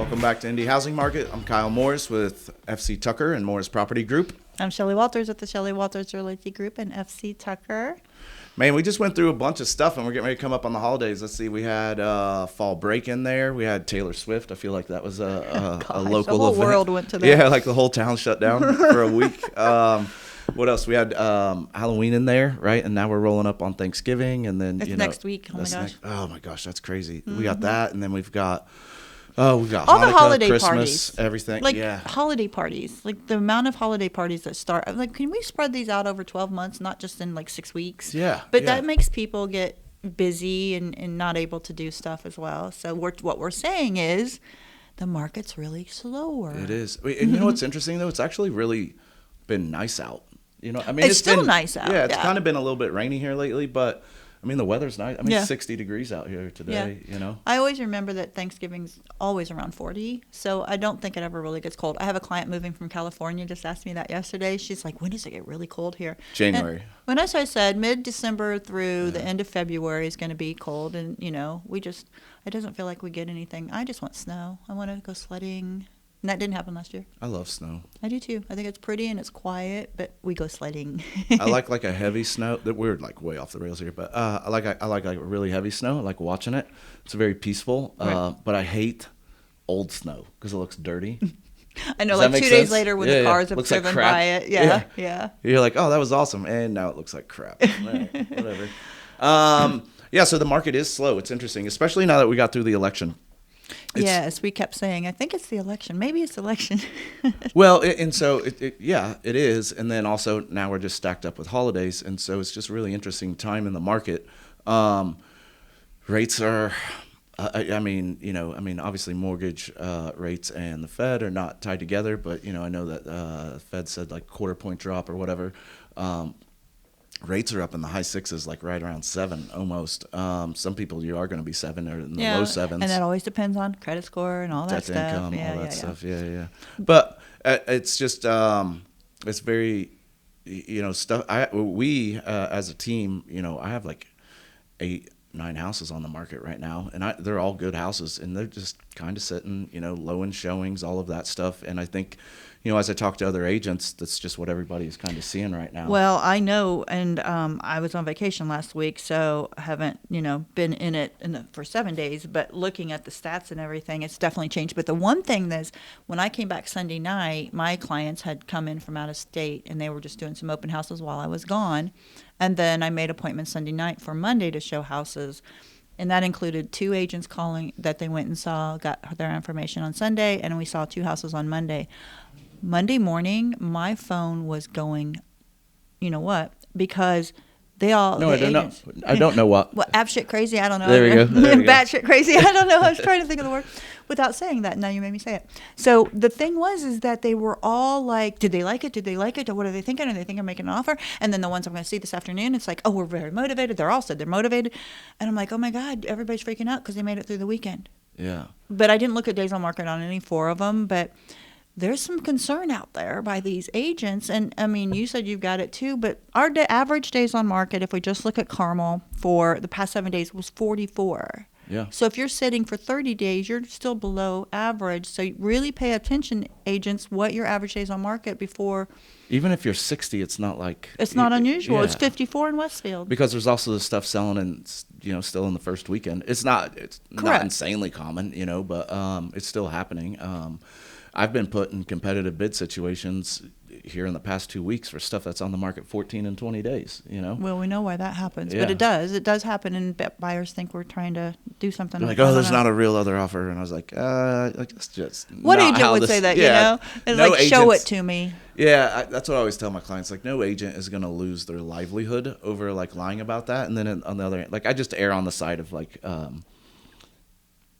Welcome back to Indie Housing Market. I'm Kyle Morris with FC Tucker and Morris Property Group. I'm Shelly Walters with the Shelly Walters Raquel Group and FC Tucker. Man, we just went through a bunch of stuff, and we're getting ready to come up on the holidays. Let's see, we had fall break in there. We had Taylor Swift. I feel like that was a local event. The whole world went to that. Yeah, like the whole town shut down for a week. What else? We had Halloween in there, right? And now we're rolling up on Thanksgiving, and then it's next week. Oh my gosh, that's crazy. We got that, and then we've got all Hanukkah, the holiday Christmas, parties, everything. Like holiday parties, like the amount of holiday parties that start. Like, can we spread these out over 12 months, not just in like 6 weeks? Yeah. But that makes people get busy and not able to do stuff as well. So what we're saying is the market's really slower. It is. And you know what's interesting, though? It's actually really been nice out. You know, I mean, it's still been nice out. Yeah, it's kind of been a little bit rainy here lately, but I mean, the weather's nice. I mean, it's 60 degrees out here today, you know. I always remember that Thanksgiving's always around 40, so I don't think it ever really gets cold. I have a client moving from California just asked me that yesterday. She's like, when does it get really cold here? January. And when I said mid-December through the end of February is going to be cold, and, you know, it doesn't feel like we get anything. I just want snow. I want to go sledding. And that didn't happen last year. I love snow. I do too. I think it's pretty and it's quiet, but we go sledding. I like a heavy snow. That we're like way off the rails here, but I like a really heavy snow. I like watching it. It's very peaceful. Right. But I hate old snow because it looks dirty. I know, Does like that make 2 days sense? later when the cars have looks like driven crap. by it. Yeah. You're like, oh, that was awesome, and now it looks like crap. Right, whatever. So the market is slow. It's interesting, especially now that we got through the election. Yes, we kept saying, I think it's the election. Maybe it's the election. Well, and so, it is. And then also now we're just stacked up with holidays. And so it's just really interesting time in the market. Rates are, obviously mortgage rates and the Fed are not tied together. But, you know, I know that the Fed said like quarter point drop or whatever. Rates are up in the high sixes, like right around 7 almost. Some people you are going to be 7 or in the low 7s. And that always depends on credit score and all that stuff. Debt income, all that stuff. Yeah. But it's just it's very, you know, stuff. We as a team, you know, I have like 8, 9 houses on the market right now, and they're all good houses, and they're just kind of sitting, you know, low in showings, all of that stuff. And I think, you know, as I talk to other agents, that's just what everybody's kind of seeing right now. Well, I know, and I was on vacation last week, so I haven't, you know, been in it for 7 days, but looking at the stats and everything, it's definitely changed. But the one thing is, when I came back Sunday night, my clients had come in from out of state, and they were just doing some open houses while I was gone. And then I made appointments Sunday night for Monday to show houses. And that included 2 agents calling that they went and saw, got their information on Sunday, and we saw 2 houses on Monday. Monday morning, my phone was going, you know what, because they all... No, I don't know. I don't know what. What, app shit crazy? I don't know. There we go. Bat shit crazy? I don't know. I was trying to think of the word without saying that. Now you made me say it. So the thing is that they were all like, did they like it? Did they like it? Or what are they thinking? Are they thinking of making an offer? And then the ones I'm going to see this afternoon, it's like, oh, we're very motivated. They're all said they're motivated. And I'm like, oh my God, everybody's freaking out because they made it through the weekend. Yeah. But I didn't look at days on market on any 4 of them, but... There's some concern out there by these agents. And, I mean, you said you've got it too, but our average days on market, if we just look at Carmel for the past 7 days, was 44. Yeah. So if you're sitting for 30 days, you're still below average. So really pay attention, agents, what your average days on market before. Even if you're 60, it's not like... It's not unusual. Yeah. It's 54 in Westfield. Because there's also the stuff selling in, you know, still in the first weekend. It's not insanely common, you know, but it's still happening. I've been put in competitive bid situations here in the past 2 weeks for stuff that's on the market 14 and 20 days, you know? Well, we know why that happens, Yeah. but it does. It does happen, and buyers think we're trying to do something. They're like, oh, there's not a real other offer. And I was like, it's just what not agent would say that, you know? It's no like, show it to me. Yeah, that's what I always tell my clients. Like, no agent is going to lose their livelihood over, like, lying about that. And then on the other hand, like, I just err on the side of, like,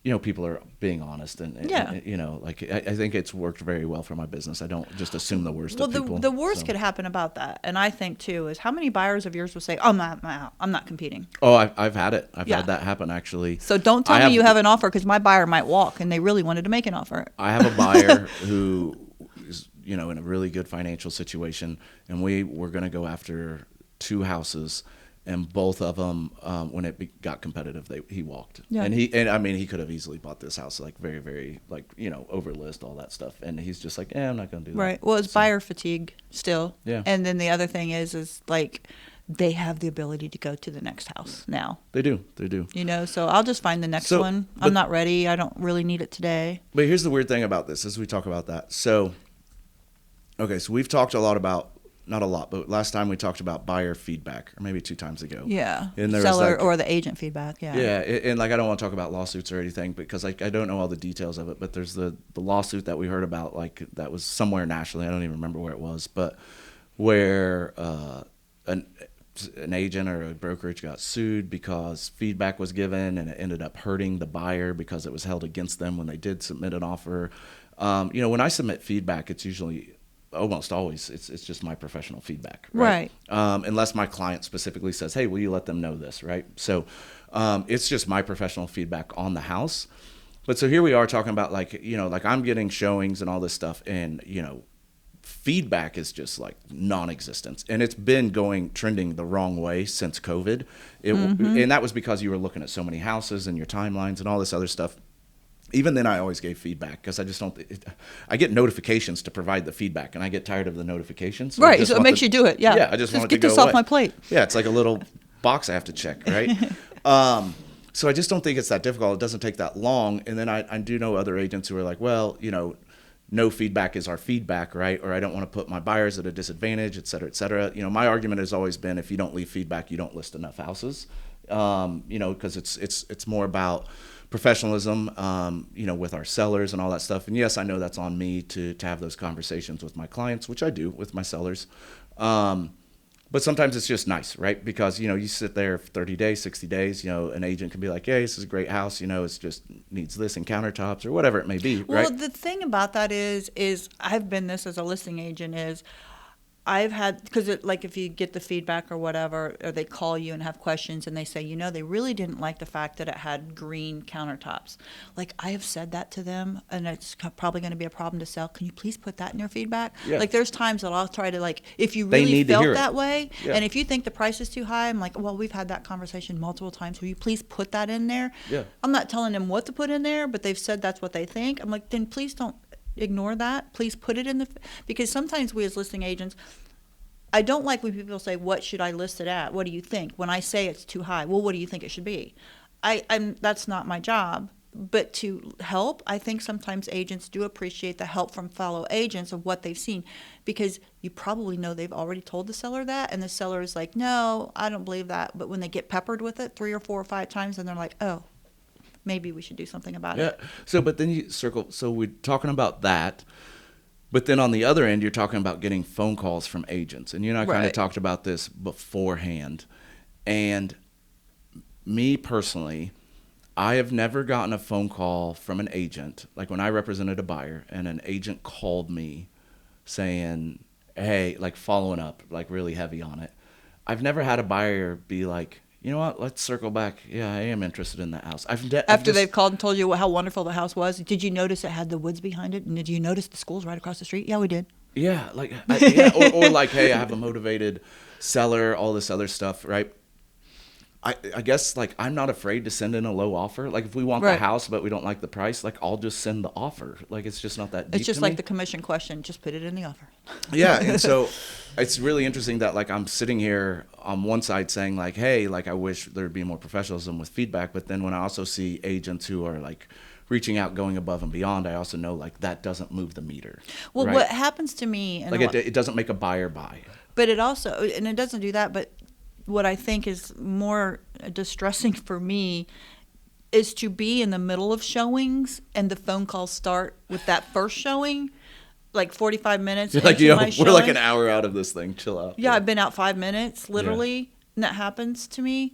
you know, people are being honest, and you know, like I think it's worked very well for my business. I don't just assume the worst of people. The worst could happen about that, and I think too is how many buyers of yours will say, "Oh, I'm not competing." Oh, I've had it. I've had that happen actually. So don't tell me you have an offer because my buyer might walk, and they really wanted to make an offer. I have a buyer who is, you know, in a really good financial situation, and we were going to go after 2 houses. And both of them, when it got competitive, he walked. Yeah. And I mean, he could have easily bought this house like very, very, like, over list, all that stuff. And he's just like, I'm not going to do that. Right. Well, it's buyer fatigue still. Yeah. And then the other thing is like they have the ability to go to the next house now. They do. So I'll just find the next one. I'm not ready. I don't really need it today. But here's the weird thing about this as we talk about that. So, okay, so we've talked a lot about, not a lot, but last time we talked about buyer feedback, or maybe 2 times ago. Yeah. And there Seller was or the agent feedback. Yeah. Yeah. And like, I don't want to talk about lawsuits or anything because like, I don't know all the details of it, but there's the lawsuit that we heard about, like that was somewhere nationally. I don't even remember where it was, but where an agent or a brokerage got sued because feedback was given and it ended up hurting the buyer because it was held against them when they did submit an offer. When I submit feedback, it's usually almost always it's just my professional feedback, right? Unless my client specifically says, hey, will you let them know this, right? So it's just my professional feedback on the house. But so here we are talking about like I'm getting showings and all this stuff, and feedback is just like non-existent, and it's been trending the wrong way since COVID. And that was because you were looking at so many houses and your timelines and all this other stuff. Even then, I always gave feedback because I just don't. I get notifications to provide the feedback, and I get tired of the notifications. So right, so it makes you do it. Yeah. Yeah, I just want it to get go this off away. my plate. Yeah, it's like a little box I have to check, right? So I just don't think it's that difficult. It doesn't take that long. And then I do know other agents who are like, well, no feedback is our feedback, right? Or I don't want to put my buyers at a disadvantage, et cetera, et cetera. My argument has always been if you don't leave feedback, you don't list enough houses. Because it's more about professionalism, with our sellers and all that stuff. And yes, I know that's on me to have those conversations with my clients, which I do with my sellers. But sometimes it's just nice, right? Because, you sit there for 30 days, 60 days, an agent can be like, hey, this is a great house, it's just needs this and countertops or whatever it may be, right? Well, the thing about that is I've been this as a listing agent is I've had, because like if you get the feedback or whatever, or they call you and have questions and they say, they really didn't like the fact that it had green countertops. Like I have said that to them, and it's probably going to be a problem to sell. Can you please put that in your feedback? Yeah. Like there's times that I'll try to if you really felt that way, yeah. And if you think the price is too high, I'm like, well, we've had that conversation multiple times. Will you please put that in there? Yeah. I'm not telling them what to put in there, but they've said that's what they think. I'm like, then please don't ignore that. Please put it in because sometimes we as listing agents, I don't like when people say, what should I list it at? What do you think? When I say it's too high, well, what do you think it should be? That's not my job. But to help, I think sometimes agents do appreciate the help from fellow agents of what they've seen, because you probably know they've already told the seller that, and the seller is like, no, I don't believe that. But when they get peppered with it 3 or 4 or 5 times, then they're like, oh, maybe we should do something about it. Yeah. So, but then so we're talking about that. But then on the other end, you're talking about getting phone calls from agents. And you and I kind of talked about this beforehand. And me personally, I have never gotten a phone call from an agent, like when I represented a buyer and an agent called me saying, hey, like following up, like really heavy on it. I've never had a buyer be like, you know what, let's circle back. Yeah, I am interested in that house. After they've called and told you how wonderful the house was, did you notice it had the woods behind it? And did you notice the schools right across the street? Yeah, we did. Yeah, like, or like, hey, I have a motivated seller, all this other stuff, right? I guess, like, I'm not afraid to send in a low offer. Like, if we want the house but we don't like the price, like, I'll just send the offer. Like, it's just not that deep. It's just to like me. the commission question. Just put it in the offer. Yeah, and so it's really interesting that, like, I'm sitting here on one side saying, like, hey, like, I wish there'd be more professionalism with feedback. But then when I also see agents who are, like, reaching out, going above and beyond, I also know, like, that doesn't move the meter. Well, right? what happens to me... And like, it doesn't make a buyer buy. But it also... And it doesn't do that, but... What I think is more distressing for me is to be in the middle of showings and the phone calls start with that first showing, like 45 minutes You're like, into my we're like showing. an hour out of this thing. Chill out. Yeah, I've been out 5 minutes, literally, and that happens to me.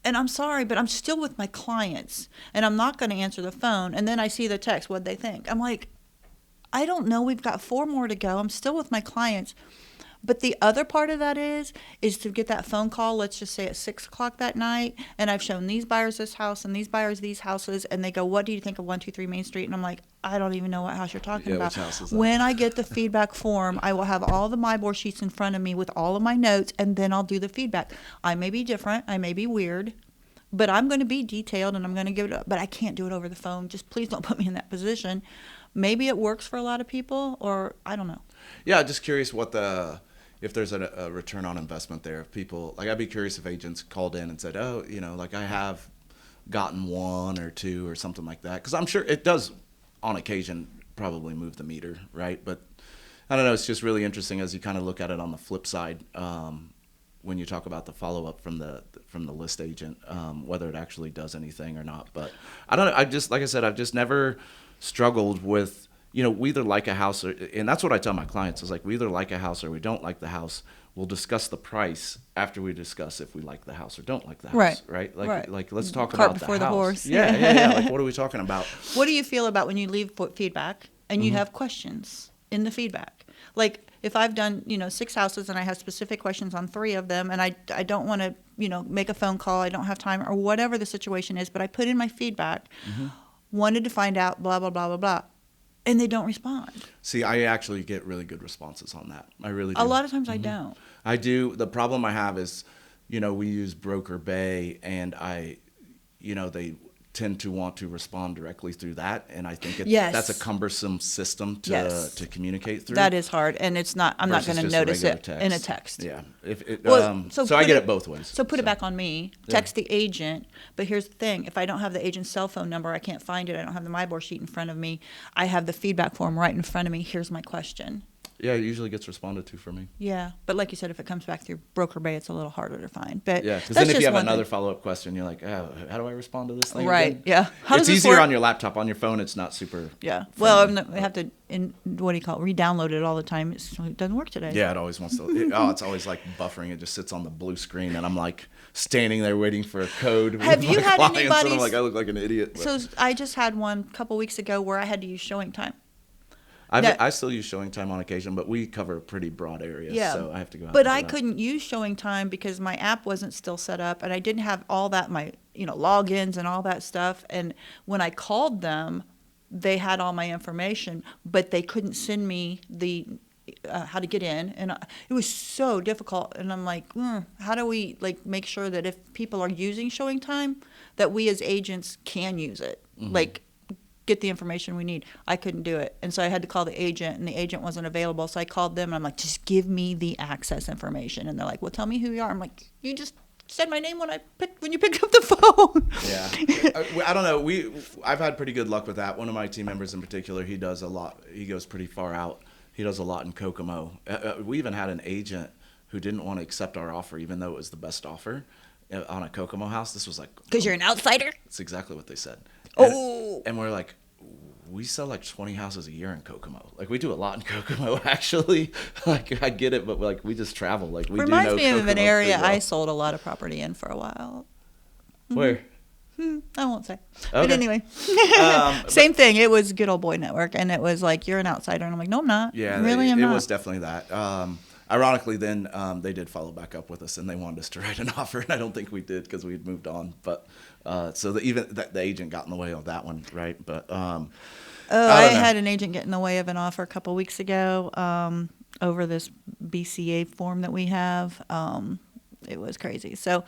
And I'm sorry, but I'm still with my clients, and I'm not going to answer the phone. And then I see the text, what'd they think? I'm like, I don't know. We've got 4 more to go. I'm still with my clients. But the other part of that is to get that phone call, let's just say at 6 o'clock that night, and I've shown these buyers this house and these buyers these houses, and they go, what do you think of 123 Main Street? And I'm like, I don't even know what house you're talking about. Which house is that? When I get the feedback form, I will have all the MyBoard sheets in front of me with all of my notes, and then I'll do the feedback. I may be different. I may be weird. But I'm going to be detailed, and I'm going to give it up. But I can't do it over the phone. Just please don't put me in that position. Maybe it works for a lot of people, or I don't know. Yeah, just curious if there's a return on investment there. If people, like, I'd be curious if agents called in and said, oh, like I have gotten one or two or something like that. Because I'm sure it does, on occasion, probably move the meter, right? But I don't know. It's just really interesting as you kind of look at it on the flip side. When you talk about the follow-up from the list agent, whether it actually does anything or not. But I don't know. Like I said, I've just never struggled with, we either like a house, and that's what I tell my clients, is like, we either like a house or we don't like the house. We'll discuss the price after we discuss if we like the house or don't like the house, right? Like let's talk Cart about before the house. The horse. Yeah. Like, what are we talking about? What do you feel about when you leave feedback and you have questions in the feedback? Like, if I've done, 6 houses and I have specific questions on 3 of them, and I don't want to, make a phone call, I don't have time, or whatever the situation is, but I put in my feedback, wanted to find out, blah, blah, blah, blah, blah, and they don't respond. See, I actually get really good responses on that. I really do. A lot of times I don't. I do. The problem I have is, we use Broker Bay, and they tend to want to respond directly through that, and I think that's a cumbersome system to communicate through. That is hard, and it's not. I'm not going to notice it in a text. Yeah. So I get it both ways. So put it back on me. Text the agent. But here's the thing: if I don't have the agent's cell phone number, I can't find it. I don't have the MyBoard sheet in front of me. I have the feedback form right in front of me. Here's my question. Yeah, it usually gets responded to for me. Yeah, but like you said, if it comes back through Broker Bay, it's a little harder to find. But yeah, because then if you have another follow-up question, you're like, oh, how do I respond to this thing? Right, again? Yeah. It's easier on your laptop. On your phone, it's not super. Yeah. Well, I have to, re-download it all the time. It doesn't work today. Yeah, it always wants to. It's always like buffering. It just sits on the blue screen, and I'm like standing there waiting for a code. Have you had anybody? And I'm like, I look like an idiot. So I just had one a couple weeks ago where I had to use showing time. I still use showing time on occasion, but we cover a pretty broad area, so I have to go out. But I couldn't use showing time because my app wasn't still set up, and I didn't have all that, my logins and all that stuff. And when I called them, they had all my information, but they couldn't send me the how to get in, and it was so difficult. And I'm like, how do we make sure that if people are using showing time, that we as agents can use it, get the information we need. I couldn't do it, and so I had to call the agent, and the agent wasn't available. So I called them, and I'm like, just give me the access information. And they're like, well, tell me who you are. I'm like, you just said my name when you picked up the phone. Yeah, I don't know. I've had pretty good luck with that. One of my team members in particular, he does a lot. He goes pretty far out. He does a lot in Kokomo. We even had an agent who didn't want to accept our offer, even though it was the best offer on a Kokomo house. This was like, because you're an outsider. That's exactly what they said. And we're like, we sell like 20 houses a year in Kokomo. Like, we do a lot in Kokomo, actually. Like, I get it, but we just travel. Like, we reminds do know me of Kokomo an area well. I sold a lot of property in for a while. Where? I won't say. Okay. But anyway, same thing. It was Good Old Boy Network, and it was like, you're an outsider, and I'm like, no, I'm not. Yeah, I'm it not. was definitely that. Ironically, then they did follow back up with us, and they wanted us to write an offer, and I don't think we did because we'd moved on. But so the agent got in the way of that one, right? But I had an agent get in the way of an offer a couple weeks ago over this BCA form that we have. It was crazy. So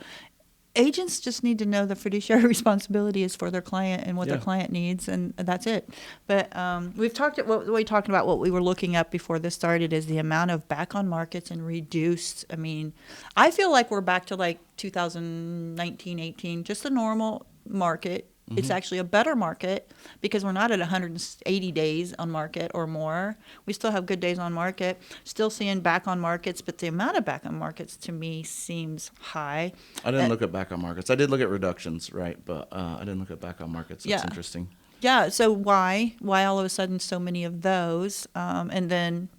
agents just need to know the fiduciary responsibility is for their client and what their client needs, and that's it. But we talked about what we were looking up before this started is the amount of back on markets and reduced. I mean, I feel like we're back to like 2019, 18, just a normal market. Mm-hmm. It's actually a better market because we're not at 180 days on market or more. We still have good days on market, still seeing back on markets, but the amount of back on markets to me seems high. I didn't look at back on markets. I did look at reductions, right? But I didn't look at back on markets. It's interesting. Yeah. So why all of a sudden so many of those? And then,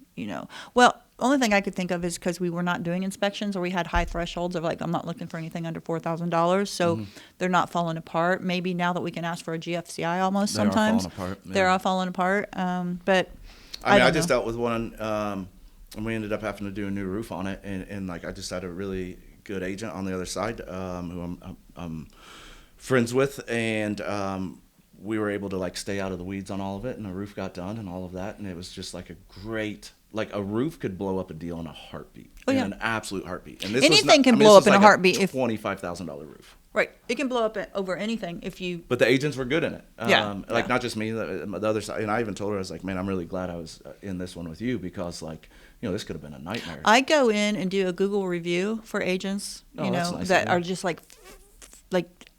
only thing I could think of is because we were not doing inspections or we had high thresholds of like, I'm not looking for anything under $4,000. So they're not falling apart. Maybe now that we can ask for a GFCI almost sometimes. They're all falling apart. They're all falling apart. But I just dealt with one we ended up having to do a new roof on it, and like I just had a really good agent on the other side who I'm friends with, and we were able to like stay out of the weeds on all of it, and the roof got done and all of that, and it was just like a great, like a roof could blow up a deal in a heartbeat, in an absolute heartbeat. And this anything can blow up in a heartbeat. If $25,000 roof. Right, it can blow up over anything if you. But the agents were good in it. Like not just me, the other side. And I even told her, I was like, man, I'm really glad I was in this one with you, because like, this could have been a nightmare. I go in and do a Google review for agents, nice that are just like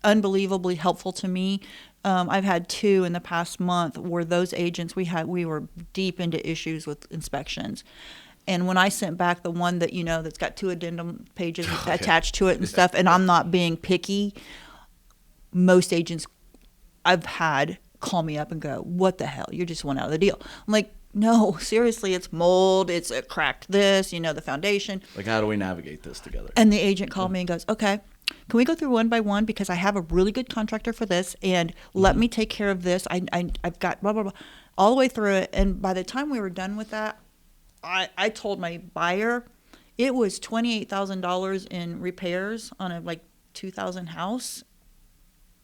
unbelievably helpful to me. I've had 2 in the past month where those agents we were deep into issues with inspections. And when I sent back the one that, that's got 2 addendum pages attached to it and stuff, and I'm not being picky, most agents I've had call me up and go, what the hell? You just went out of the deal. I'm like, no, seriously, it's mold, it's cracked this, the foundation. Like, how do we navigate this together? And the agent called me and goes, okay, can we go through one by one, because I have a really good contractor for this, and let me take care of this. I've got blah, blah, blah, all the way through it. And by the time we were done with that, I told my buyer it was $28,000 in repairs on a 2,000 house.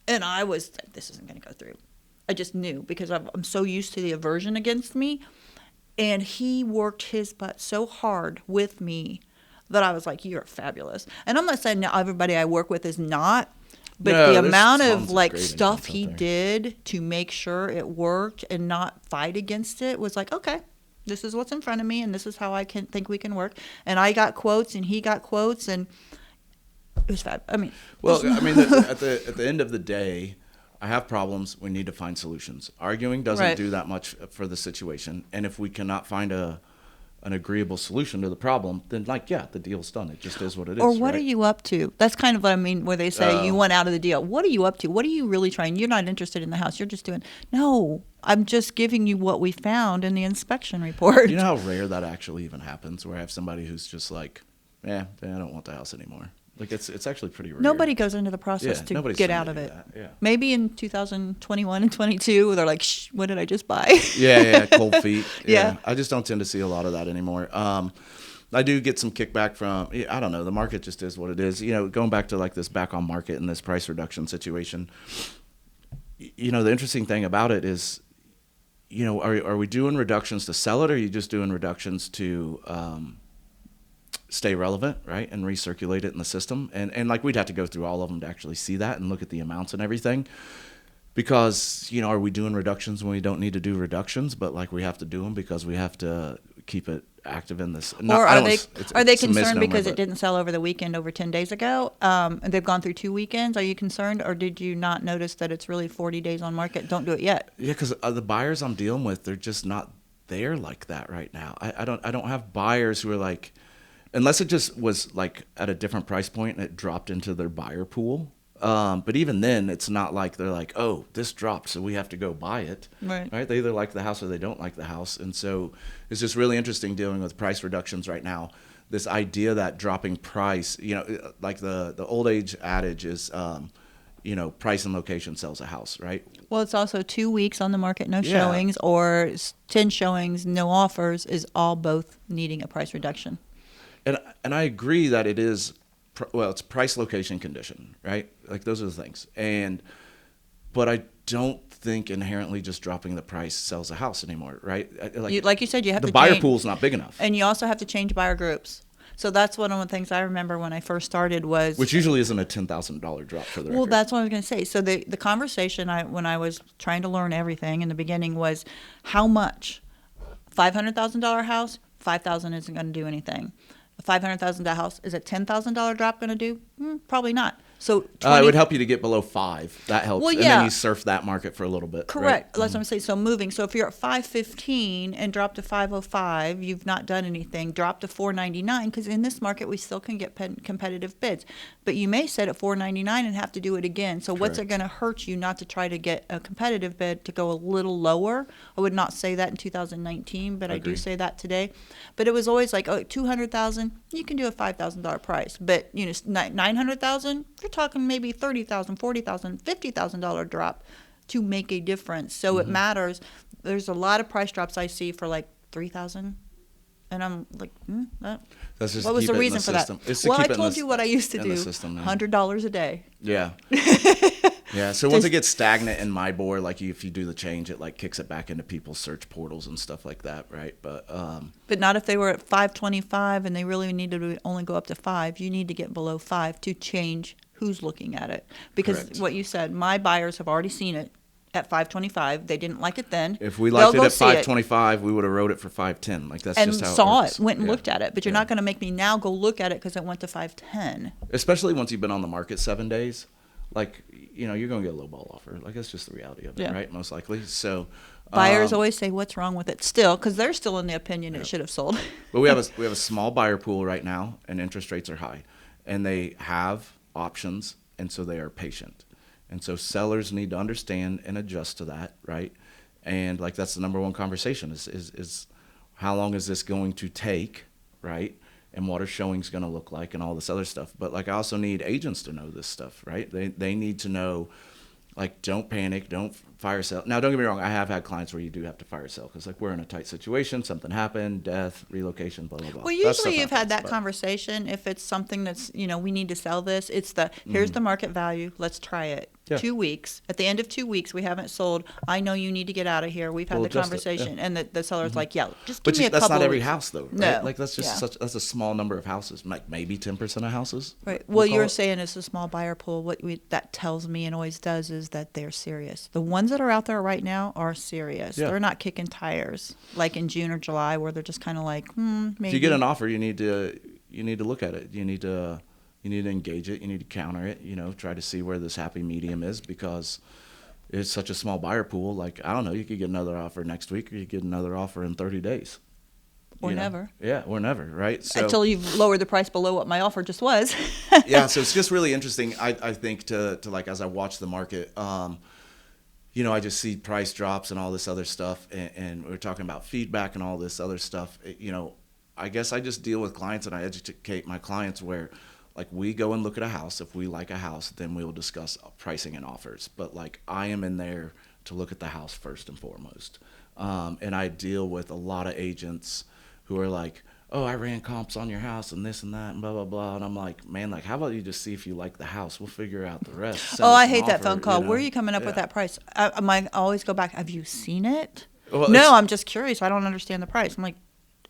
And I was like, this isn't going to go through. I just knew, because I'm so used to the aversion against me. And he worked his butt so hard with me that I was like, you're fabulous. And I'm not saying now everybody I work with is not, but the amount of stuff he did to make sure it worked and not fight against it was like, okay, this is what's in front of me, and this is how I think we can work. And I got quotes, and he got quotes, and it was fab. I mean, at the end of the day, I have problems. We need to find solutions. Arguing doesn't do that much for the situation. And if we cannot find an agreeable solution to the problem, then the deal's done. It just is what it is. Or what are you up to? That's kind of what I mean, where they say you went out of the deal. What are you up to? What are you really trying? You're not interested in the house. You're just doing, no, I'm just giving you what we found in the inspection report. You know how rare that actually even happens, where I have somebody who's just like, I don't want the house anymore. Like, it's actually pretty rare. Nobody goes into the process to get out of it. Yeah. Maybe in 2021 and 22, they're like, shh, what did I just buy? Cold feet. Yeah. I just don't tend to see a lot of that anymore. I do get some kickback from, I don't know, the market just is what it is. Going back to like this back on market and this price reduction situation, the interesting thing about it is, are we doing reductions to sell it, or are you just doing reductions to stay relevant, right, and recirculate it in the system? And like, we'd have to go through all of them to actually see that and look at the amounts and everything, because are we doing reductions when we don't need to do reductions, but like we have to do them because we have to keep it active in this? Or are they concerned because it didn't sell over the weekend over 10 days ago, and they've gone through 2 weekends? Are you concerned, or did you not notice that it's really 40 days on market? Don't do it yet. Yeah, because the buyers I'm dealing with, they're just not there like that right now. I don't have buyers who are like, unless it just was like at a different price point and it dropped into their buyer pool. But even then, it's not like they're like, oh, this dropped, so we have to go buy it. Right? They either like the house or they don't like the house. And so it's just really interesting dealing with price reductions right now. This idea that dropping price, like the old age adage is, price and location sells a house, right? Well, it's also 2 weeks on the market, no showings, or 10 showings, no offers, is all both needing a price reduction. And I agree that it is, it's price, location, condition, right? Like, those are the things. But I don't think inherently just dropping the price sells a house anymore, right? Like you said, you have to change. The buyer pool's not big enough. And you also have to change buyer groups. So that's one of the things I remember when I first started was... Which usually isn't a $10,000 drop for the record. Well, that's what I was going to say. So the conversation when I was trying to learn everything in the beginning was, how much? $500,000 house, $5,000 isn't going to do anything. A $500,000 house, is a $10,000 drop going to do? Probably not. So it would help you to get below 5. That helps. Well, yeah. And then you surf that market for a little bit. Correct. Right? That's what I'm saying. So moving. So if you're at 515 and drop to 505, you've not done anything. Drop to 499, because in this market we still can get competitive bids. But you may set at 499 and have to do it again. So what's it going to hurt you not to try to get a competitive bid to go a little lower? I would not say that in 2019, but I do say that today. But it was always like, $200,000, you can do a $5,000 price. But $900,000, you're talking maybe $30,000, $40,000, $50,000 drop to make a difference. So it matters. There's a lot of price drops I see for like $3,000, And I'm like, That's just what to was keep the it in reason the for that? system. It's to Well, I keep it in told the- you what I used to in the do. system, man. $100 a day. Yeah. Yeah. So once it gets stagnant in my board, like if you do the change, it like kicks it back into people's search portals and stuff like that, right? But not if they were at 525 and they really needed to only go up to 5. You need to get below 5 to change who's looking at it. Because Correct. what you said, my buyers have already seen it at 525. They didn't like it then. if we liked it They'll at go see it 525, we would have wrote it for 510. Like that's and just how saw it works. it, went and Yeah. looked at it. But you're not going to make me now go look at it because it went to 510. Especially once you've been on the market 7 days, like you're gonna get a low ball offer. Like that's just the reality of it, Yeah. right? Most likely. So Buyers always say, "What's wrong with it?" Still, because they're still in the opinion it should have sold. but we have a small buyer pool right now, and interest rates are high, and they have options, and so they are patient, and so sellers need to understand and adjust to that, right? And like that's the number one conversation is how long is this going to take, right? And what are showings going to look like and all this other stuff. But like I also need agents to know this stuff, right? They need to know, like, don't panic, don't fire sale. Now, don't get me wrong, I have had clients where you do have to fire sale because like we're in a tight situation, something happened, death, relocation, blah blah blah. Well, That stuff usually you've had happens, that but- conversation. If it's something that's, we need to sell this, it's here's the market value. Let's try it. Yeah. 2 weeks. At the end of 2 weeks, we haven't sold. I know you need to get out of here. We've had We'll the adjust it, conversation. yeah. And the seller's like, yeah, just But give me a that's couple not every weeks. house though, right? No. Like that's just Yeah. that's a small number of houses, like maybe 10% of houses. Right. we'll Well, call you're it. saying it's a small buyer pool. That tells me and always does is that they're serious. The ones that are out there right now are serious. Yeah. They're not kicking tires like in June or July where they're just kind of like, maybe. If you get an offer, you need to look at it. You need to engage it. You need to counter it. Try to see where this happy medium is because it's such a small buyer pool. Like I don't know, you could get another offer next week, or you get another offer in 30 days. Or never. Yeah, or never, right? So Until you've lowered the price below what my offer just was. yeah, so it's just really interesting. I think to like as I watch the market, I just see price drops and all this other stuff, and we're talking about feedback and all this other stuff. I guess I just deal with clients and I educate my clients where, like, we go and look at a house. If we like a house, then we'll discuss pricing and offers. But like, I am in there to look at the house first and foremost, and I deal with a lot of agents who are like, oh, I ran comps on your house and this and that and blah, blah, blah. And I'm like, man, like, how about you just see if you like the house? We'll figure out the rest. Send Oh, us I an hate that offer, phone call. you know? Where are you coming up with Yeah. that price? I always go back, have you seen it? Well, no, it's- I'm just curious. I don't understand the price. I'm like,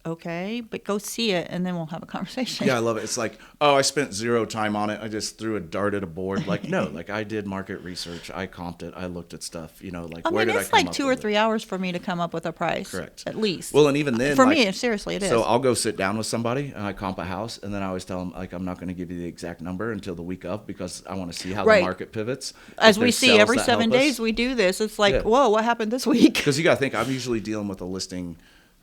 okay, but go see it and then we'll have a conversation. Yeah, I love it. It's like, oh, I spent zero time on it. I just threw a dart at a board. Like, no, like I did market research. I comped it. I looked at stuff, like, I where mean, did I it's come like up 2 or with it? 3 hours for me to come up with a price. Correct. At least. Well, and even then, for like, me, seriously, it is. So I'll go sit down with somebody and I comp a house, and then I always tell them, like, I'm not going to give you the exact number until the week of because I want to see how Right. the market pivots. As If we there's see sales every that 7 help us. days we do this, it's like, Yeah. whoa, what happened this week? Because you got to think, I'm usually dealing with a listing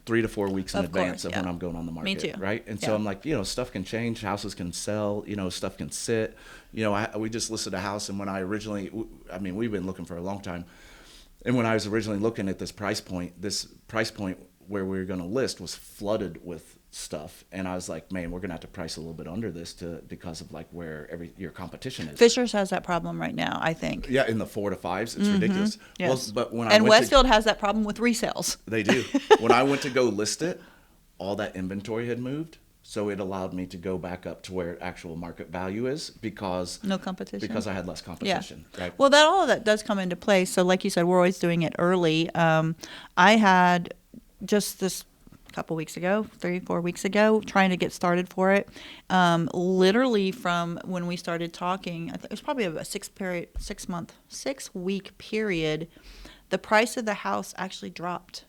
3 to 4 weeks in Of course, advance of when yeah. I'm going on the market. Me too. Right. And so Yeah. I'm like, stuff can change, houses can sell, stuff can sit. We just listed a house, and when we've been looking for a long time. And when I was originally looking at this price point where we were going to list was flooded with stuff. And I was like, man, we're going to have to price a little bit under this because of like where your competition is. Fishers has that problem right now, I think. Yeah, in the 4 to 5s, it's ridiculous. Yes. Well, but when And I went Westfield has that problem with resales. they do. When I went to go list it, all that inventory had moved. So it allowed me to go back up to where actual market value is because No competition. Because I had less competition. Right? Well, all of that does come into play. So like you said, we're always doing it early. I had just this couple weeks ago, 3-4 weeks ago, trying to get started for it. Literally from when we started talking, I think it was probably a 6-week period, the price of the house actually dropped.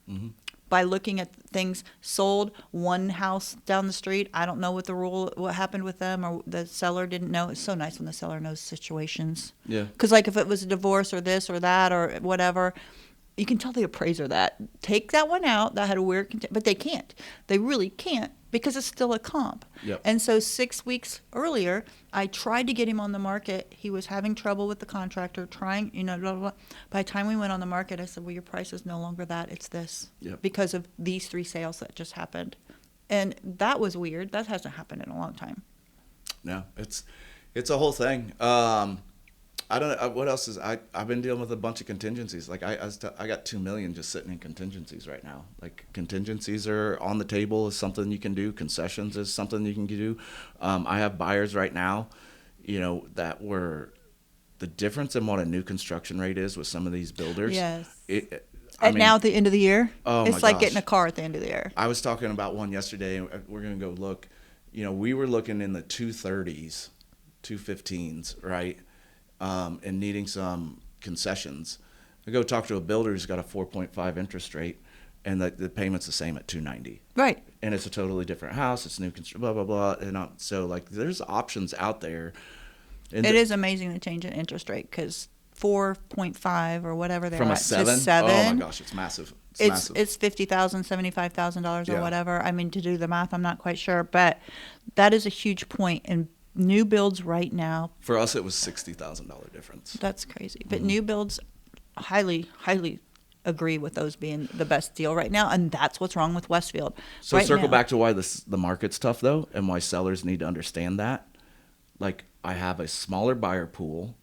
Mm-hmm. By looking at things sold, one house down the street, I don't know what happened with them, or the seller didn't know. It's so nice when the seller knows situations. Yeah. Because like if it was a divorce or this or that or whatever, you can tell the appraiser that. Take that one out. That had a weird, but they can't. They really can't because it's still a comp. Yep. And so 6 weeks earlier, I tried to get him on the market. He was having trouble with the contractor, trying, blah, blah, blah. By the time we went on the market, I said, well, your price is no longer that. It's this. Yep. Because of these 3 sales that just happened. And that was weird. That hasn't happened in a long time. No, it's a whole thing. I don't know what else is. I've been dealing with a bunch of contingencies. Like I got 2 million just sitting in contingencies right now. Like contingencies are on the table is something you can do. Concessions is something you can do. I have buyers right now, that were the difference in what a new construction rate is with some of these builders. Yes. Now at the end of the year, oh it's my like gosh. Getting a car at the end of the year. I was talking about one yesterday, and we're gonna go look. We were looking in the 230s, 215s, right? And needing some concessions. I go talk to a builder who's got a 4.5 interest rate, and the payment's the same at 290. Right. And it's a totally different house. It's new construction, blah blah blah. And so there's options out there. And it is amazing to change an interest rate because 4.5 or whatever they're from a at 7? to 7. Oh my gosh, it's massive. Massive. It's $50,000, $75,000 or Yeah. whatever. I mean, to do the math, I'm not quite sure, but that is a huge point. And new builds right now, For us, it was $60,000 difference. that's crazy. But new builds, highly agree with those being the best deal right now, and that's what's wrong with Westfield. So right circle now. back to why the market's tough though, and why sellers need to understand that. Like I have a smaller buyer pool,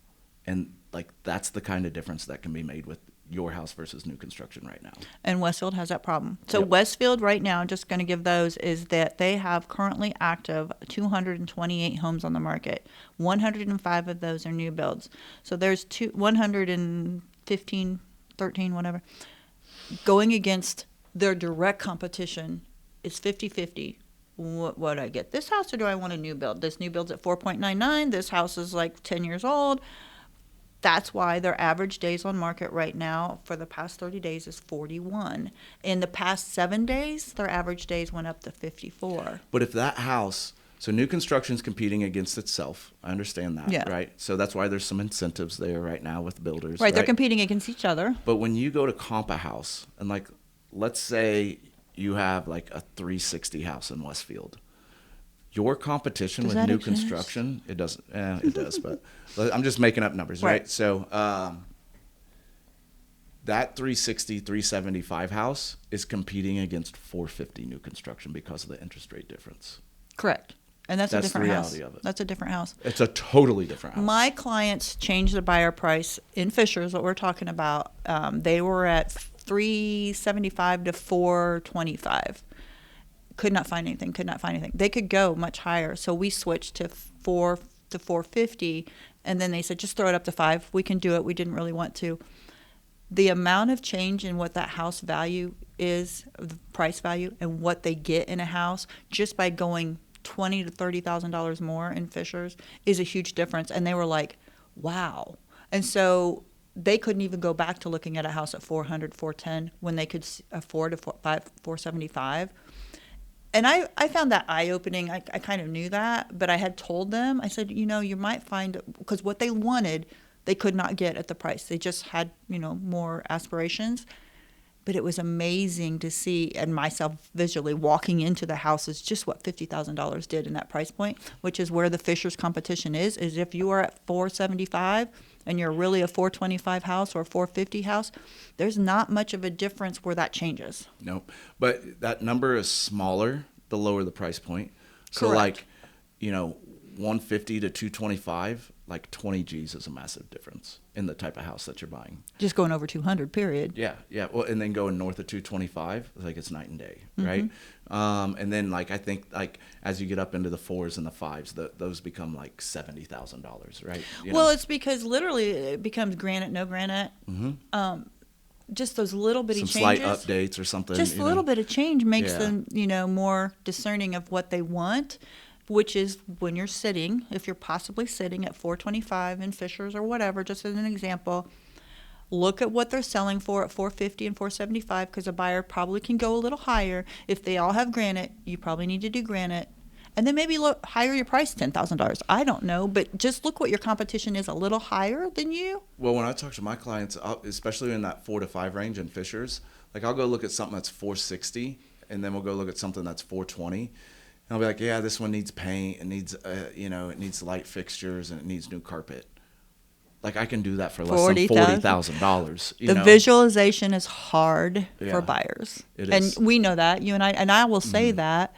and like that's the kind of difference that can be made with your house versus new construction right now. And Westfield has that problem. So Yep. Westfield right now, just going to give those, is that they have currently active 228 homes on the market. 105 of those are new builds. So there's 115, 13, whatever. Going against their direct competition is 50-50. What would I get? This house or do I want a new build? This new build's at 4.99. This house is like 10 years old. That's why their average days on market right now for the past 30 days is 41. In the past 7 days, their average days went up to 54. But if that house, so new construction's competing against itself. I understand that, Yeah. right? So that's why there's some incentives there right now with builders. Right, they're competing against each other. But when you go to comp a house, and like, let's say you have like a 360 house in Westfield. Your competition Does with that new exist? construction, it doesn't. It does, but I'm just making up numbers, Right. right? So that 360, 375 house is competing against 450 new construction because of the interest rate difference. Correct. And that's a That's different the house. reality of it. That's a different house. It's a totally different house. My clients changed the buyer price in Fishers, what we're talking about. They were at $375 to $425. Could not find anything. They could go much higher. So we switched to $4 to $450, and then they said, just throw it up to $5. We can do it. We didn't really want to. The amount of change in what that house value is, the price value, and what they get in a house just by going $20,000 to $30,000 more in Fishers is a huge difference. And they were like, wow. And so they couldn't even go back to looking at a house at $400, $410 when they could afford a $475. And I found that eye-opening. I kind of knew that, but I had told them, I said, you might find, because what they wanted, they could not get at the price. They just had, more aspirations. But it was amazing to see, and myself visually walking into the houses, just what $50,000 did in that price point, which is where the Fishers competition is if you are at $475 and you're really a $425 house or a $450 house, there's not much of a difference where that changes. Nope. But that number is smaller the lower the price point. So Correct. 150 to 225, like 20 G's is a massive difference in the type of house that you're buying. Just going over 200, period. Yeah. Well, and then going north of 225, like it's night and day, Mm-hmm. right? And then I think as you get up into the 4s and the 5s, those become like $70,000, right? Well, it's because literally it becomes granite, no granite. Mm-hmm. Just those little bitty some changes. slight updates or something. Just a little bit of change makes Yeah. them, more discerning of what they want, which is when you're sitting, if you're possibly sitting at 425 in Fishers or whatever, just as an example, look at what they're selling for at 450 and 475 because a buyer probably can go a little higher. If they all have granite, you probably need to do granite. And then maybe higher your price, $10,000. I don't know, but just look what your competition is a little higher than you. Well, when I talk to my clients, especially in that 4 to 5 range in Fishers, I'll go look at something that's 460, and then we'll go look at something that's 420. And I'll be like, yeah, this one needs paint, it needs, it needs light fixtures, and it needs new carpet. I can do that for less than $40,000. The visualization is hard Yeah, for buyers. it is. And we know that, you and I will say that.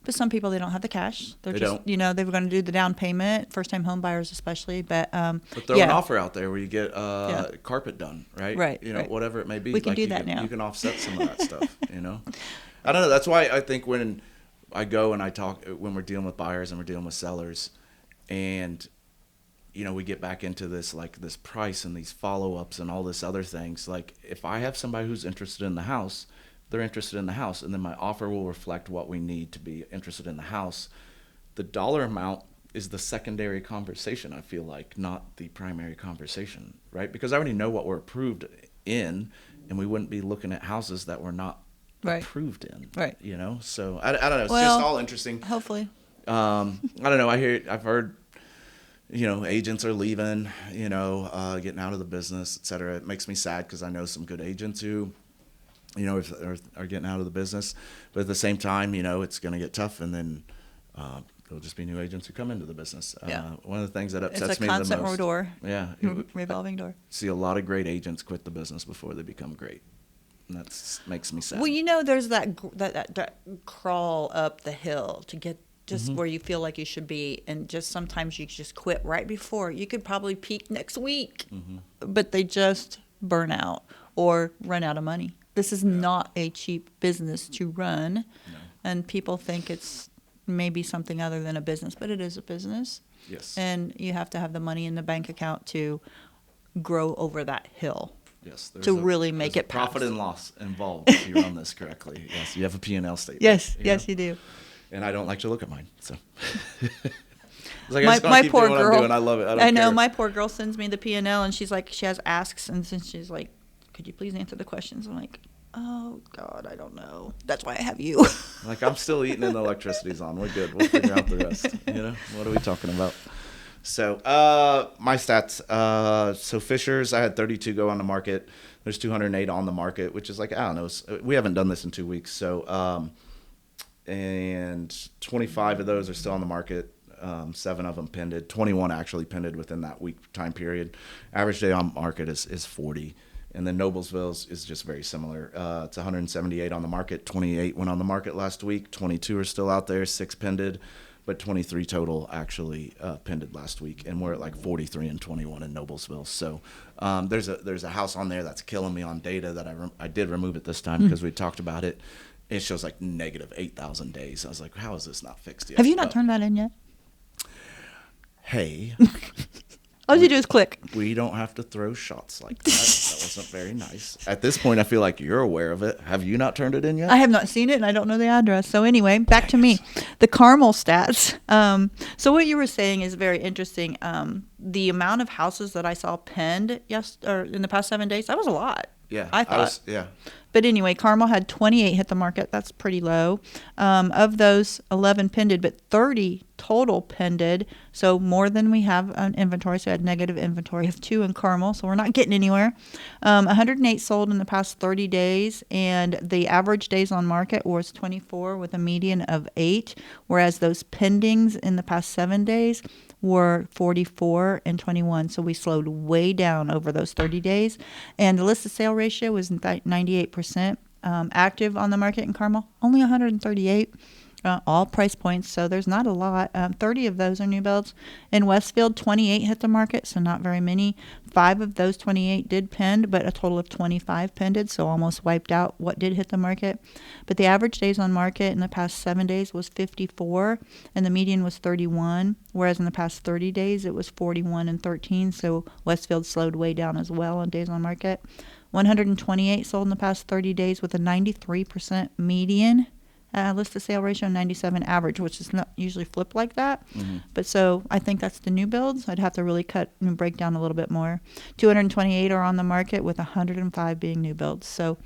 But some people, they don't have the cash. They're They just, don't. you know, they were going to do the down payment, first-time home buyers especially. But throw an offer out there where you get carpet done, right? Right, You know, right. whatever it may be. We can do that now. You can offset some of that stuff, you know? I don't know. That's why I think when I go and I talk, when we're dealing with buyers and we're dealing with sellers, and, you know, we get back into this, like, this price and these follow-ups and all this other things. Like, if I have somebody who's interested in the house, they're interested in the house, and then my offer will reflect what we need to be interested in the house. The dollar amount is the secondary conversation, I feel like, not the primary conversation, right? Because I already know what we're approved in, and we wouldn't be looking at houses that we're not approved in, right? You know, so I don't know. It's just all interesting. Hopefully, I don't know. I've heard, you know, agents are leaving, you know, getting out of the business, et cetera. It makes me sad because I know some good agents who, you know, are getting out of the business. But at the same time, you know, it's going to get tough, and then there'll just be new agents who come into the business. One of the things that upsets me the most. It's a constant door. Yeah. Revolving door. See a lot of great agents quit the business before they become great. And that makes me sad. Well, you know, there's that crawl up the hill to get just where you feel like you should be, and just sometimes you just quit right before. You could probably peak next week, but they just burn out or run out of money. This is not a cheap business to run, and people think it's maybe something other than a business, but it is a business. Yes. And you have to have the money in the bank account to grow over that hill. Yes, to really make it profit and loss involved if you run this correctly. Yes, you have a P&L statement. Yes, you do. And I don't like to look at mine, so. My poor girl. I love it. I know. My poor girl sends me the P&L, and she's like, she has asks, and since she's like, could you please answer the questions? I'm like, oh God, I don't know. That's why I have you. Like, I'm still eating and the electricity's on. We're good. We'll figure out the rest. You know, what are we talking about? So, my stats. So Fishers, I had 32 go on the market. There's 208 on the market, which is like, I don't know. We haven't done this in 2 weeks. So, and 25 of those are still on the market. 7 of them pended. 21 actually pended within that week time period. Average day on market is 40. And then Noblesville is just very similar. It's 178 on the market. 28 went on the market last week. 22 are still out there. 6 pended. But 23 total actually pended last week, and we're at like 43 and 21 in Noblesville. So there's a house on there that's killing me on data that I did remove it this time because we talked about it. It shows like negative 8,000 days. I was like, how is this not fixed yet? Have you not turned that in yet? Hey. All you do is click. We don't have to throw shots like that. That wasn't very nice. At this point, I feel like you're aware of it. Have you not turned it in yet? I have not seen it, and I don't know the address. So anyway, back to me. The Carmel stats. So what you were saying is very interesting. The amount of houses that I saw penned in the past 7 days, that was a lot. Yeah. I thought. Yeah. But anyway, Carmel had 28 hit the market. That's pretty low. Of those, 11 pended, but 30 total pended. So more than we have on inventory. So I had negative inventory of 2 in Carmel. So we're not getting anywhere. 108 sold in the past 30 days. And the average days on market was 24 with a median of 8. Whereas those pendings in the past 7 days were 44 and 21. So we slowed way down over those 30 days. And the list to sale ratio was 98%. Active on the market in Carmel, only 138. All price points, so there's not a lot. 30 of those are new builds. In Westfield, 28 hit the market, so not very many. 5 of those 28 did pend, but a total of 25 pended, so almost wiped out what did hit the market. But the average days on market in the past 7 days was 54, and the median was 31, whereas in the past 30 days it was 41 and 13, so Westfield slowed way down as well on days on market. 128 sold in the past 30 days with a 93% median. List to sale ratio 97 average, which is not usually flipped like that. But so I think that's the new builds. I'd have to really cut and break down a little bit more. 228 are on the market with 105 being new builds. So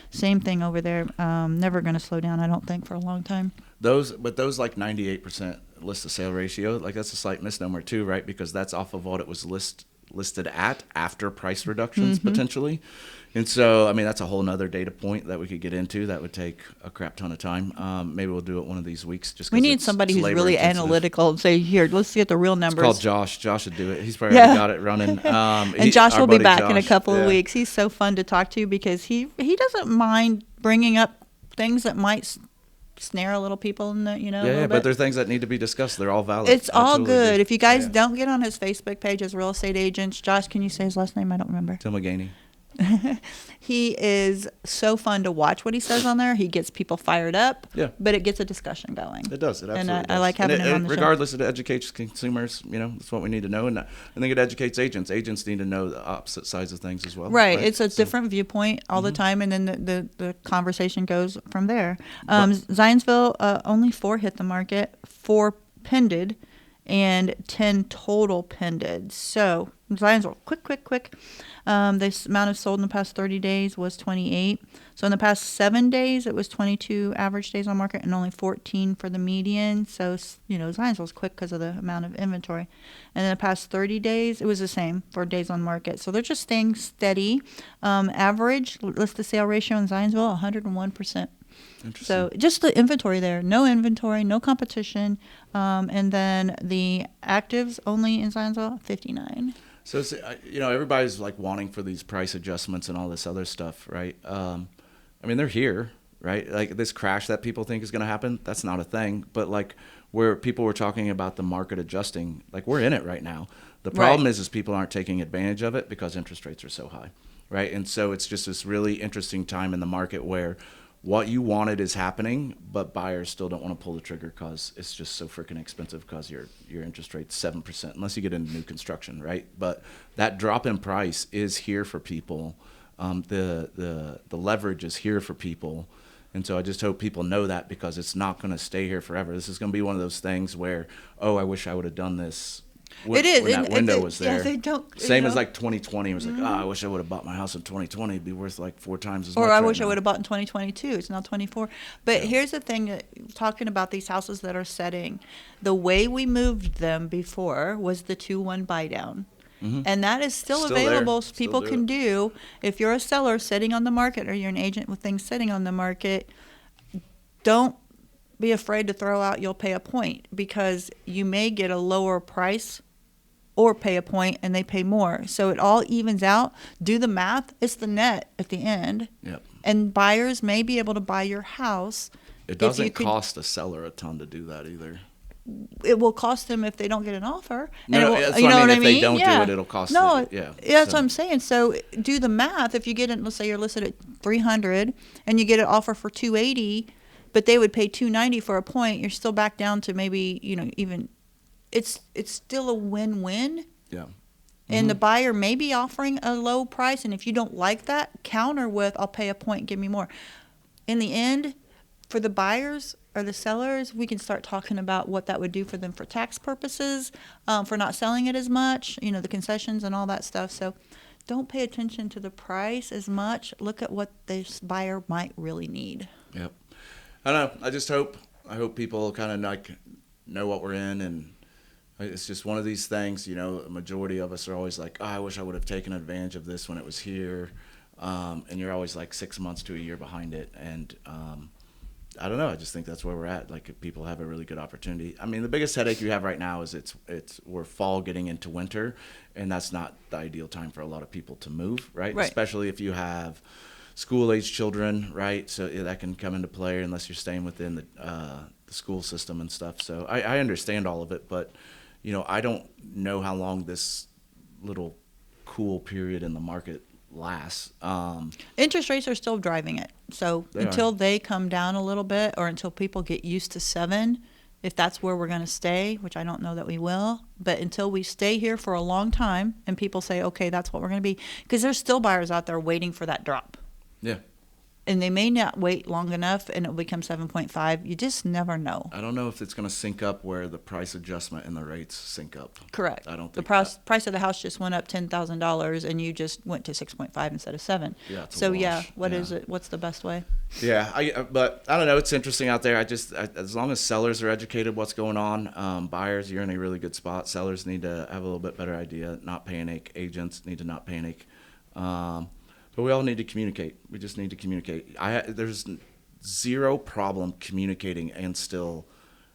same thing over there. Never going to slow down, I don't think, for a long time. Those like 98% list to sale ratio, like that's a slight misnomer too, right? Because that's off of what it was listed at after price reductions potentially. And so, I mean, that's a whole nother data point that we could get into that would take a crap ton of time. Maybe we'll do it one of these weeks. Just we need somebody who's really analytical and say, here, let's get the real numbers. It's called Josh. Josh would do it. He's probably already got it running. And Josh will be back in a couple of weeks. He's so fun to talk to because he doesn't mind bringing up things that might snare a little people in the, a Yeah, little yeah, bit. but there are things that need to be discussed. They're all valid. It's all Absolutely good. agree. If you guys Yeah. don't get on his Facebook page as real estate agents, Josh, can you say his last name? I don't remember. Tim McGaney. He is so fun to watch what he says on there. He gets people fired up, Yeah. but it gets a discussion going. It does. It absolutely And does. I like having him on the show. Regardless, it educates consumers. That's what we need to know. And I think it educates agents. Agents need to know the opposite sides of things as well. Right. It's a different viewpoint all the time, and then the conversation goes from there. Zionsville, only 4 hit the market, 4 pended, and 10 total pended. So Zionsville, quick. The amount of sold in the past 30 days was 28. So in the past 7 days, it was 22 average days on market and only 14 for the median. So, Zionsville's quick because of the amount of inventory. And in the past 30 days, it was the same for days on market. So they're just staying steady. Average list to sale ratio in Zionsville, 101%. So just the inventory there, no inventory, no competition. And then the actives only in Zionsville, 59. So, it's, everybody's like wanting for these price adjustments and all this other stuff, right? They're here, right? Like this crash that people think is going to happen, that's not a thing. But like where people were talking about the market adjusting, like we're in it right now. The problem is people aren't taking advantage of it because interest rates are so high, right? And so it's just this really interesting time in the market where what you wanted is happening, but buyers still don't want to pull the trigger because it's just so freaking expensive because your interest rate's 7%, unless you get into new construction, right? But that drop in price is here for people. The leverage is here for people. And so I just hope people know that because it's not going to stay here forever. This is going to be one of those things where, I wish I would have done this. When that window was there. Yeah, they don't. Same as like 2020. It was like, I wish I would have bought my house in 2020. It'd be worth like 4 times as much. Or I right wish I now. would have bought in 2022. It's now 24. But here's the thing, talking about these houses that are setting, the way we moved them before was the 2-1 buy down. Mm-hmm. And that is still available. So people can do. If you're a seller sitting on the market or you're an agent with things sitting on the market, don't be afraid to throw out you'll pay a point because you may get a lower price or pay a point and they pay more. So it all evens out. Do the math. It's the net at the end. Yep. And buyers may be able to buy your house. It doesn't cost a seller a ton to do that either. It will cost them if they don't get an offer. No, that's what I mean. If they don't do it, it'll cost them. Yeah. That's what I'm saying. So do the math. If you get it, let's say you're listed at 300 and you get an offer for 280, but they would pay 290 for a point, you're still back down to maybe, even it's still a win-win. Yeah. And the buyer may be offering a low price, and if you don't like that, counter with, I'll pay a point, give me more. In the end, for the buyers or the sellers, we can start talking about what that would do for them for tax purposes, for not selling it as much, the concessions and all that stuff. So don't pay attention to the price as much. Look at what this buyer might really need. Yep. I don't know. I hope people kind of like know what we're in, and it's just one of these things, a majority of us are always like, I wish I would have taken advantage of this when it was here. And you're always like 6 months to a year behind it. And I don't know. I just think that's where we're at. Like if people have a really good opportunity. I mean, the biggest headache you have right now is we're fall getting into winter, and that's not the ideal time for a lot of people to move, right? Especially if you have school-age children, right? So that can come into play unless you're staying within the school system and stuff. So I understand all of it, but I don't know how long this little cool period in the market lasts. Interest rates are still driving it. So until they come down a little bit, or until people get used to 7, if that's where we're going to stay, which I don't know that we will, but until we stay here for a long time and people say, okay, that's what we're going to be, because there's still buyers out there waiting for that drop. Yeah. And they may not wait long enough and it'll become 7.5. You just never know. I don't know if it's going to sync up where the price adjustment and the rates sync up. Correct. I don't think the price of the house just went up $10,000 and you just went to 6.5 instead of 7. Yeah. So what is it? What's the best way? Yeah, but I don't know. It's interesting out there. As long as sellers are educated what's going on, buyers, you're in a really good spot. Sellers need to have a little bit better idea, not panic. Agents need to not panic. But we all need to communicate. We just need to communicate. There's zero problem communicating and still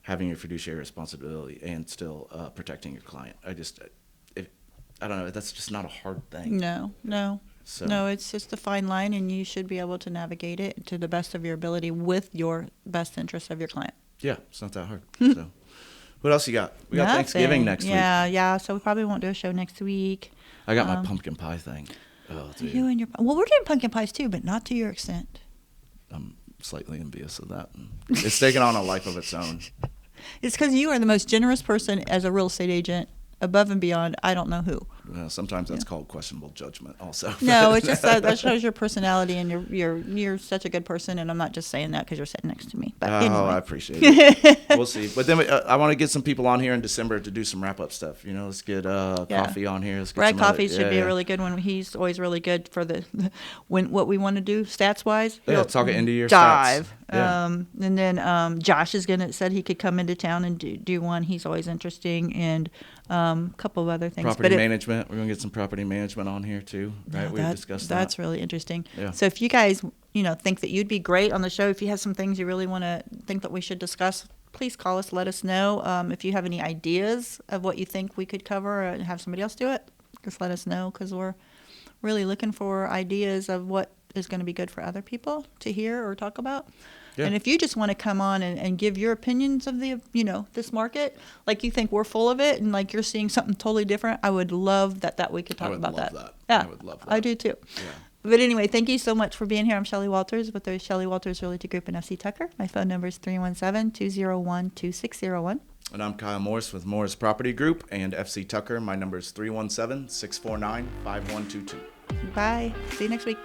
having your fiduciary responsibility and still protecting your client. I don't know. That's just not a hard thing. No. So No, it's just a fine line, and you should be able to navigate it to the best of your ability with your best interest of your client. yeah, it's not that hard. So what else you got? We got Thanksgiving next week. Yeah. So we probably won't do a show next week. I got my pumpkin pie thing. Oh, dude. You and your well, we're doing pumpkin pies too, but not to your extent. I'm slightly envious of that. It's taken on a life of its own. It's because you are the most generous person as a real estate agent, above and beyond. I don't know who. Sometimes that's called questionable judgment also. No, it's just that shows your personality, and you're such a good person, and I'm not just saying that because you're sitting next to me. But anyway. I appreciate it. We'll see. But then I want to get some people on here in December to do some wrap-up stuff. Let's get Coffee on here. Let's get Brad Coffee should be a really good one. He's always really good for what we want to do stats-wise. Yeah, talk at end of year dive. stats. Yeah. And then Josh said he could come into town and do one. He's always interesting, and a couple of other things. Property management. We're going to get some property management on here too, right? We discussed that. That's really interesting. Yeah. So if you guys, think that you'd be great on the show, if you have some things you really want to think that we should discuss, please call us, let us know. If you have any ideas of what you think we could cover and have somebody else do it, just let us know, because we're really looking for ideas of what is going to be good for other people to hear or talk about. Yeah. And if you just want to come on and give your opinions of this market, like you think we're full of it and like you're seeing something totally different, I would love that we could talk about that. Yeah, I would love that. I do too. Yeah. But anyway, thank you so much for being here. I'm Shelly Walters with the Shelly Walters Realty Group in FC Tucker. My phone number is 317-201-2601. And I'm Kyle Morris with Morris Property Group and FC Tucker. My number is 317-649-5122. Bye. See you next week.